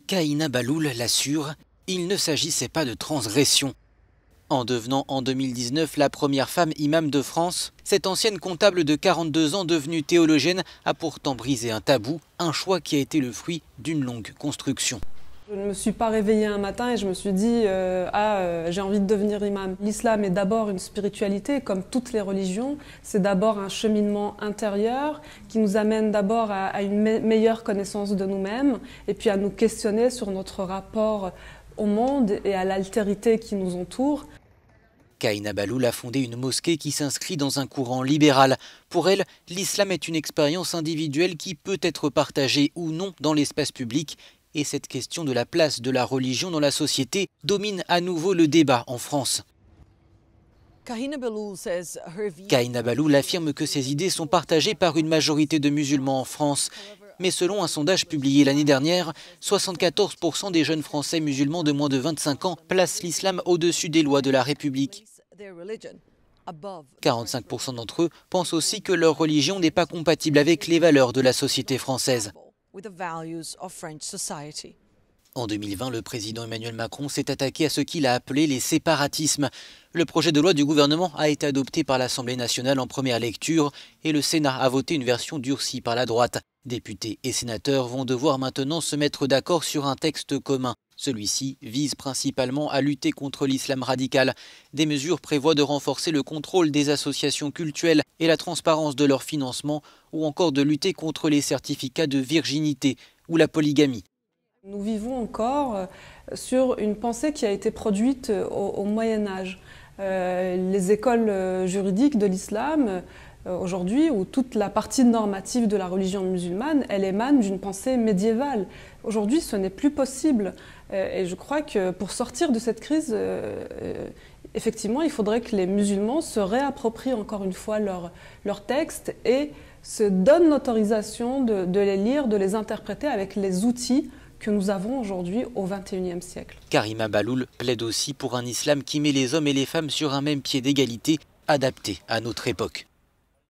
Kahina Bahloul l'assure, il ne s'agissait pas de transgression. En devenant en 2019 la première femme imam de France, cette ancienne comptable de 42 ans devenue théologienne a pourtant brisé un tabou, un choix qui a été le fruit d'une longue construction. Je ne me suis pas réveillée un matin et je me suis dit j'ai envie de devenir imam. L'islam est d'abord une spiritualité, comme toutes les religions. C'est d'abord un cheminement intérieur qui nous amène d'abord à une meilleure connaissance de nous-mêmes et puis à nous questionner sur notre rapport au monde et à l'altérité qui nous entoure. Kahina Bahloul a fondé une mosquée qui s'inscrit dans un courant libéral. Pour elle, l'islam est une expérience individuelle qui peut être partagée ou non dans l'espace public. Et cette question de la place de la religion dans la société domine à nouveau le débat en France. Kahina Bahloul affirme que ses idées sont partagées par une majorité de musulmans en France. Mais selon un sondage publié l'année dernière, 74% des jeunes Français musulmans de moins de 25 ans placent l'islam au-dessus des lois de la République. 45% d'entre eux pensent aussi que leur religion n'est pas compatible avec les valeurs de la société française. En 2020, le président Emmanuel Macron s'est attaqué à ce qu'il a appelé les séparatismes. Le projet de loi du gouvernement a été adopté par l'Assemblée nationale en première lecture et le Sénat a voté une version durcie par la droite. Députés et sénateurs vont devoir maintenant se mettre d'accord sur un texte commun. Celui-ci vise principalement à lutter contre l'islam radical. Des mesures prévoient de renforcer le contrôle des associations cultuelles et la transparence de leur financement, ou encore de lutter contre les certificats de virginité ou la polygamie. Nous vivons encore sur une pensée qui a été produite au Moyen-Âge. Les écoles juridiques de l'islam, aujourd'hui, où toute la partie normative de la religion musulmane, elle émane d'une pensée médiévale. Aujourd'hui, ce n'est plus possible. Et je crois que pour sortir de cette crise, effectivement, il faudrait que les musulmans se réapproprient encore une fois leurs textes et se donnent l'autorisation de les lire, de les interpréter avec les outils que nous avons aujourd'hui au XXIe siècle. Kahina Bahloul plaide aussi pour un islam qui met les hommes et les femmes sur un même pied d'égalité, adapté à notre époque.